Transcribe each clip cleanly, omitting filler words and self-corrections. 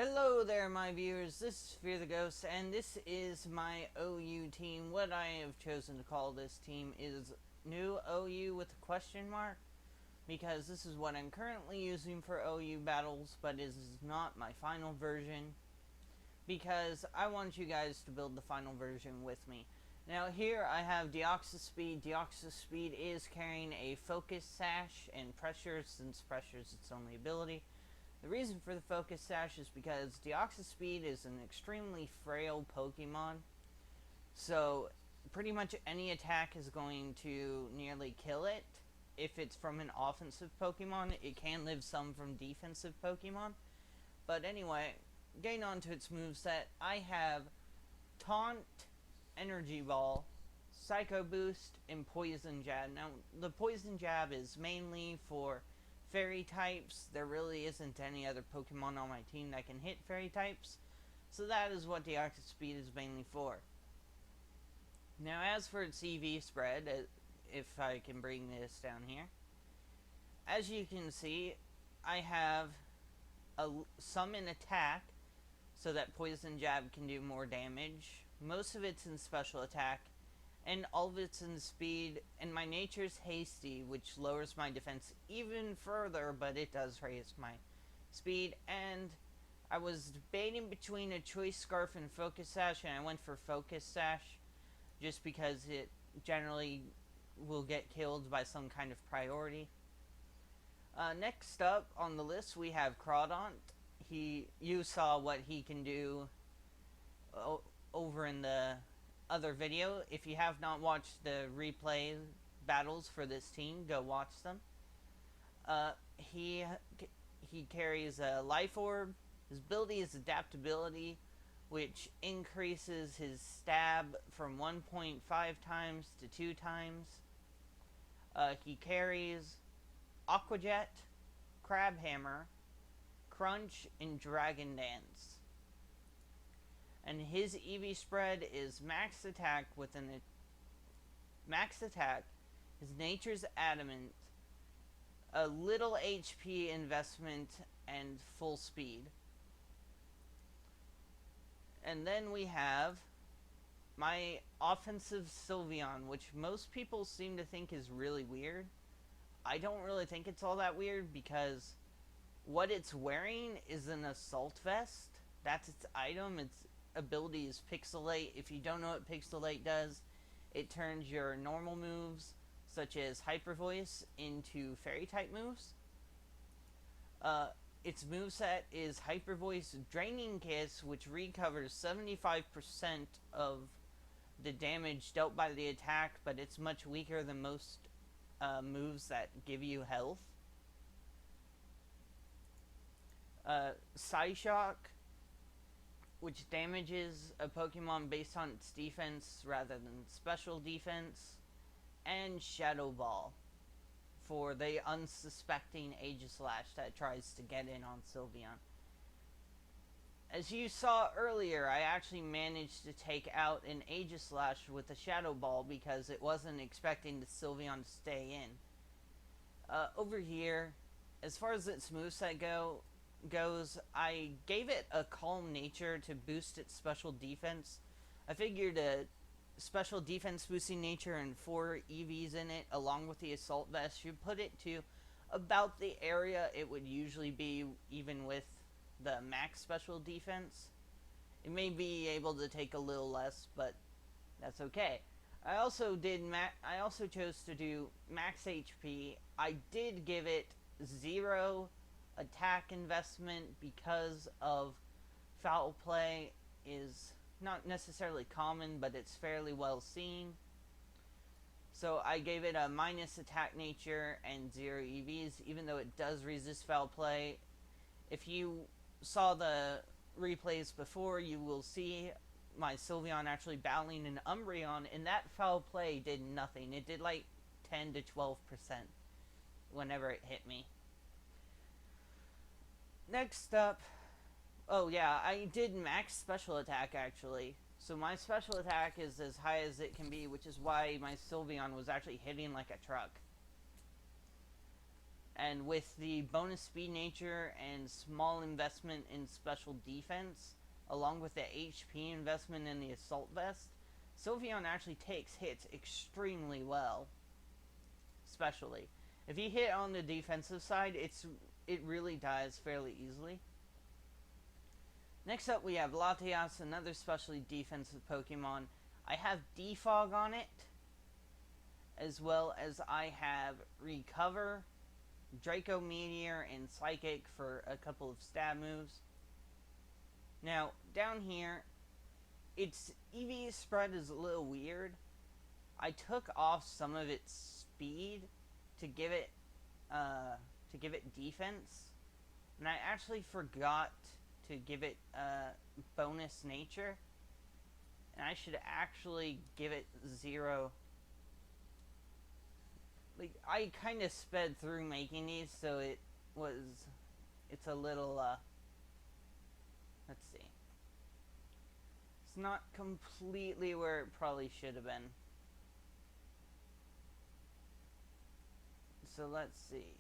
Hello there, my viewers. This is Fear the Ghost, and this is my OU team. What I have chosen to call this team is New OU with a question mark, because this is what I'm currently using for OU battles, but it is not my final version, because I want you guys to build the final version with me. Now here I have Deoxyspeed. Deoxyspeed is carrying a Focus Sash and Pressure, since Pressure is its only ability. The reason for the Focus Sash is because Deoxyspeed is an extremely frail Pokemon, so pretty much any attack is going to nearly kill it. If it's from an offensive Pokemon, it can live some from defensive Pokemon. But anyway, getting on to its moveset, I have Taunt, Energy Ball, Psycho Boost, and Poison Jab. Now, the Poison Jab is mainly for Fairy types. There really isn't any other Pokemon on my team that can hit Fairy types, so that is what Deoxyspeed is mainly for. Now, as for its EV spread, if I can bring this down here, as you can see, I have some in attack, so that Poison Jab can do more damage. Most of it's in special attack, and all of it's in speed, and my nature's hasty, which lowers my defense even further, but it does raise my speed. And I was debating between a Choice Scarf and Focus Sash, and I went for Focus Sash just because it generally will get killed by some kind of priority. Next up on the list we have Crawdaunt. You saw what he can do over in the other video. If you have not watched the replay battles for this team, go watch them. He carries a Life Orb. His ability is Adaptability, which increases his stab from 1.5 times to 2 times. He carries Aqua Jet, Crab Hammer, Crunch, and Dragon Dance. And his EV spread is max attack with max attack, his nature's adamant, a little HP investment, and full speed. And then we have my offensive Sylveon, which most people seem to think is really weird. I don't really think it's all that weird, because what it's wearing is an assault vest. That's its item. Its ability is Pixelate. If you don't know what Pixelate does, it turns your normal moves, such as Hyper Voice, into Fairy type moves. Its moveset is Hyper Voice Draining Kiss, which recovers 75% of the damage dealt by the attack, but it's much weaker than most moves that give you health. Psyshock, which damages a Pokemon based on its defense rather than special defense. And Shadow Ball, for the unsuspecting Aegislash that tries to get in on Sylveon. As you saw earlier, I actually managed to take out an Aegislash with a Shadow Ball because it wasn't expecting the Sylveon to stay in. Over here, as far as its moveset goes, I gave it a Calm Nature to boost its special defense. I figured a special defense boosting nature and 4 EVs in it, along with the Assault Vest, should put it to about the area it would usually be, even with the max special defense. It may be able to take a little less, but that's okay. I also chose to do max HP. I did give it 0 attack investment because of Foul Play is not necessarily common, but it's fairly well seen. So I gave it a minus attack nature and 0 EVs, even though it does resist Foul Play. If you saw the replays before, you will see my Sylveon actually battling an Umbreon, and that Foul Play did nothing. It did like 10 to 12% whenever it hit me. Next up, oh yeah, I did max special attack actually. So my special attack is as high as it can be, which is why my Sylveon was actually hitting like a truck. And with the bonus speed nature and small investment in special defense, along with the HP investment in the assault vest, Sylveon actually takes hits extremely well. Especially if you hit on the defensive side, it really dies fairly easily. Next up we have Latias, another specially defensive Pokemon. I have Defog on it, as well as I have Recover, Draco Meteor, and Psychic for a couple of stab moves. Now, down here, its EV spread is a little weird. I took off some of its speed to give it defense, and I actually forgot to give it bonus nature, and I should actually give it 0. Like, I kind of sped through making these, so it's a little, let's see. It's not completely where it probably should have been. So let's see.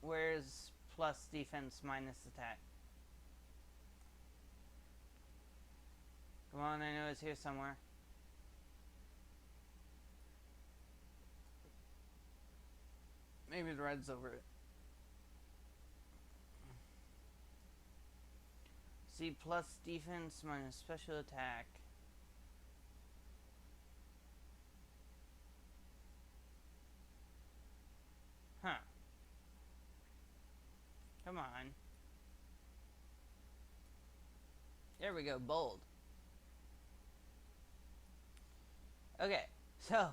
Where's plus defense minus attack? Come on, I know it's here somewhere. Maybe the red's over it. See, plus defense minus special attack. Huh. Come on. There we go, bold. Okay, so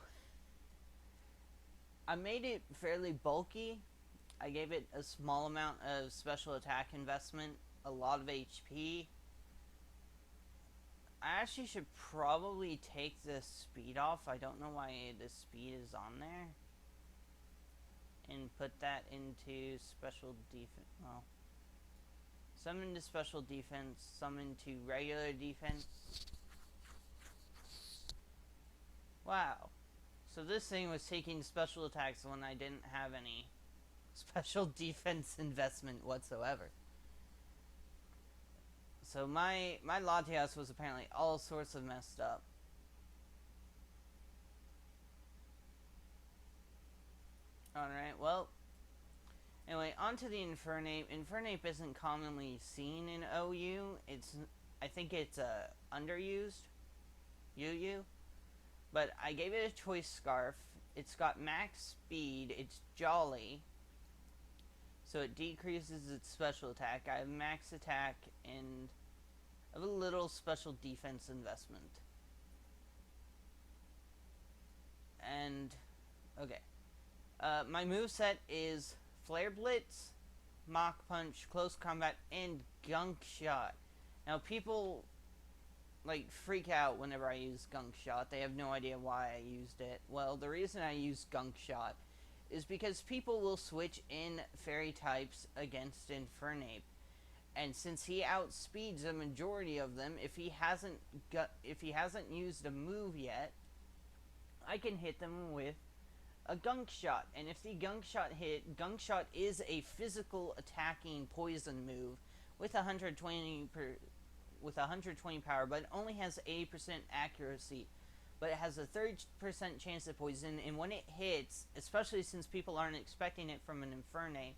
I made it fairly bulky. I gave it a small amount of special attack investment, a lot of HP. I actually should probably take the speed off. I don't know why the speed is on there. And put that into special defense. Well, some into special defense, some into regular defense. Wow. So this thing was taking special attacks when I didn't have any special defense investment whatsoever. So my Latias was apparently all sorts of messed up. Alright, well, anyway, on to the Infernape. Infernape isn't commonly seen in OU. I think it's underused. UU. But I gave it a choice scarf. It's got max speed. It's jolly. So it decreases its special attack. I have max attack and I have a little special defense investment. And, okay. My moveset is Flare Blitz, Mach Punch, Close Combat, and Gunk Shot. Now, people, like, freak out whenever I use Gunk Shot. They have no idea why I used it. Well, the reason I use Gunk Shot is because people will switch in Fairy types against Infernape. And since he outspeeds a majority of them, if he hasn't used a move yet, I can hit them with a Gunk Shot. And if the Gunk Shot hit, Gunk Shot is a physical attacking poison move with 120 power, but it only has 80% accuracy. But it has a 30% chance of poison, and when it hits, especially since people aren't expecting it from an Infernape,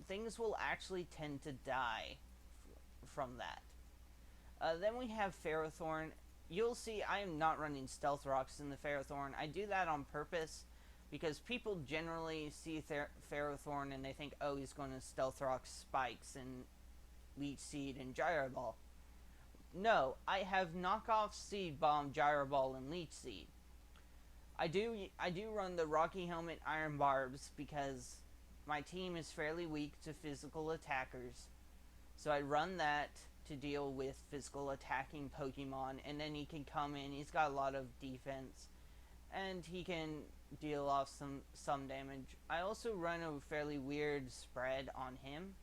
things will actually tend to die from that. Then we have Ferrothorn. You'll see I am not running Stealth Rocks in the Ferrothorn. I do that on purpose because people generally see Ferrothorn and they think, oh, he's going to Stealth Rock Spikes and Leech Seed and Gyro Ball. No, I have knockoff Seed Bomb, Gyro Ball, and Leech Seed. I do run the Rocky Helmet Iron Barbs because my team is fairly weak to physical attackers. So I run that to deal with physical attacking Pokemon, and then he can come in, he's got a lot of defense, and he can deal off some damage. I also run a fairly weird spread on him.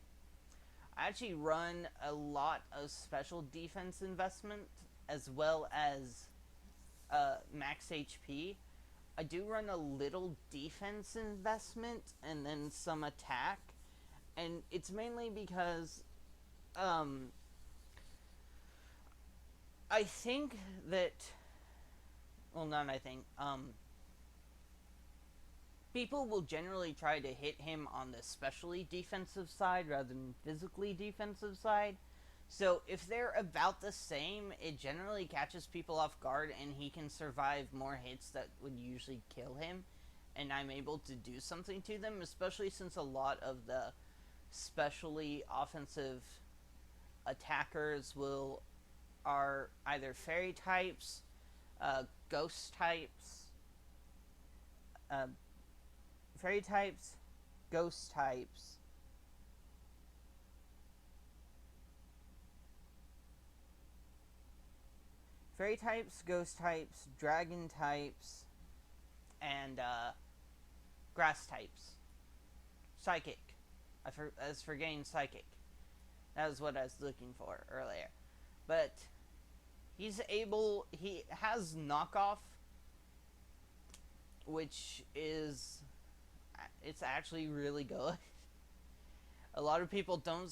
I actually run a lot of special defense investment as well as max HP. I do run a little defense investment and then some attack, and it's mainly because um, I think that, well, not I think, people will generally try to hit him on the specially defensive side rather than physically defensive side. So if they're about the same, it generally catches people off guard and he can survive more hits that would usually kill him. And I'm able to do something to them, especially since a lot of the specially offensive attackers are either fairy types, ghost types, uh, fairy types, ghost types, fairy types, ghost types, dragon types, and grass types. Psychic. I was forgetting psychic. That was what I was looking for earlier. But he has knockoff, which it's actually really good. A lot of people don't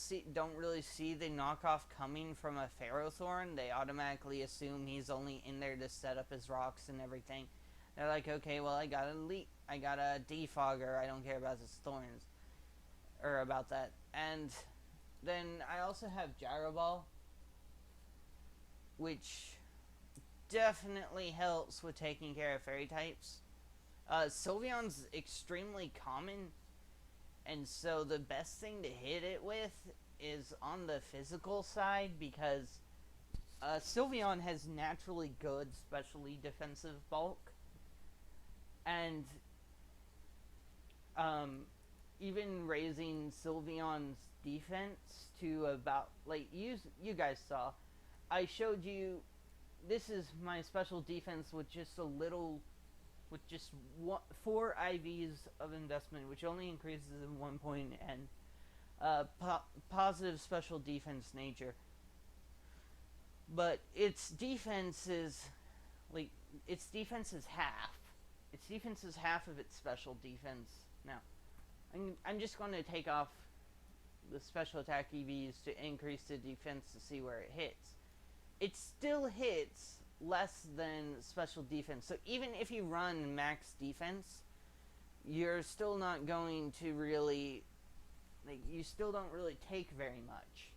really see the knockoff coming from a Ferrothorn. They automatically assume he's only in there to set up his rocks and everything. They're like, okay, well, I got a defogger. I don't care about his thorns or about that. And then I also have Gyro Ball, which definitely helps with taking care of fairy types. Sylveon's extremely common, and so the best thing to hit it with is on the physical side, because Sylveon has naturally good specially defensive bulk, and even raising Sylveon's defense to about, like, you guys saw, I showed you, this is my special defense with just 4 IVs of investment, which only increases in 1 point, and positive special defense nature. But its defense is half. Its defense is half of its special defense. Now, I'm just going to take off the special attack EVs to increase the defense to see where it hits. It still hits less than special defense. So even if you run max defense, you're still not going to really, you still don't really take very much.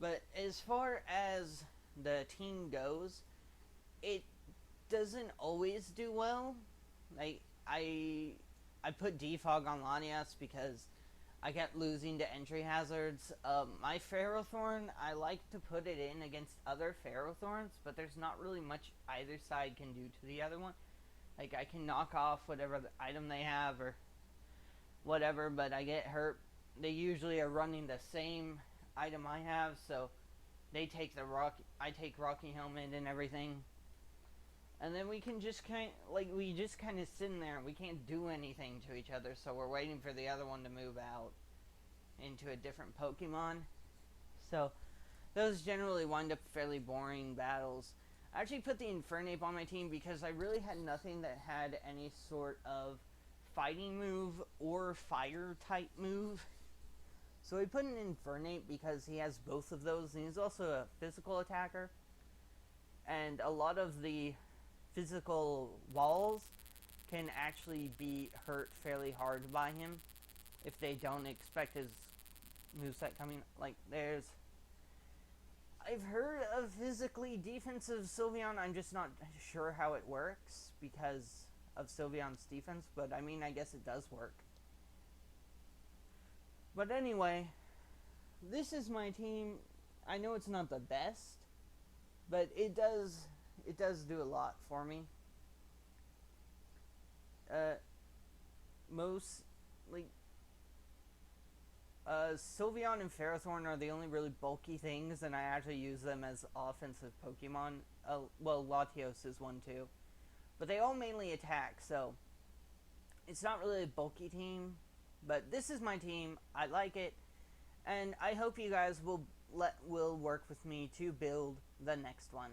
But as far as the team goes, it doesn't always do well. Like, I put defog on Lanias because I kept losing to entry hazards. My Ferrothorn, I like to put it in against other Ferrothorns, but there's not really much either side can do to the other one. Like, I can knock off whatever the item they have or whatever, but I get hurt. They usually are running the same item I have, so they take I take Rocky Helmet and everything. And then we can just kind of sit in there. We can't do anything to each other, so we're waiting for the other one to move out into a different Pokemon. So those generally wind up fairly boring battles. I actually put the Infernape on my team because I really had nothing that had any sort of fighting move or fire type move. So we put an Infernape because he has both of those, and he's also a physical attacker. And a lot of the physical walls can actually be hurt fairly hard by him if they don't expect his moveset coming. Like, I've heard of physically defensive Sylveon. I'm just not sure how it works because of Sylveon's defense, but I mean, I guess it does work. But anyway, this is my team. I know it's not the best, but it does do a lot for me. Sylveon and Ferrothorn are the only really bulky things, and I actually use them as offensive Pokemon. Well, Latios is one too. But they all mainly attack, so it's not really a bulky team. But this is my team. I like it, and I hope you guys will work with me to build the next one.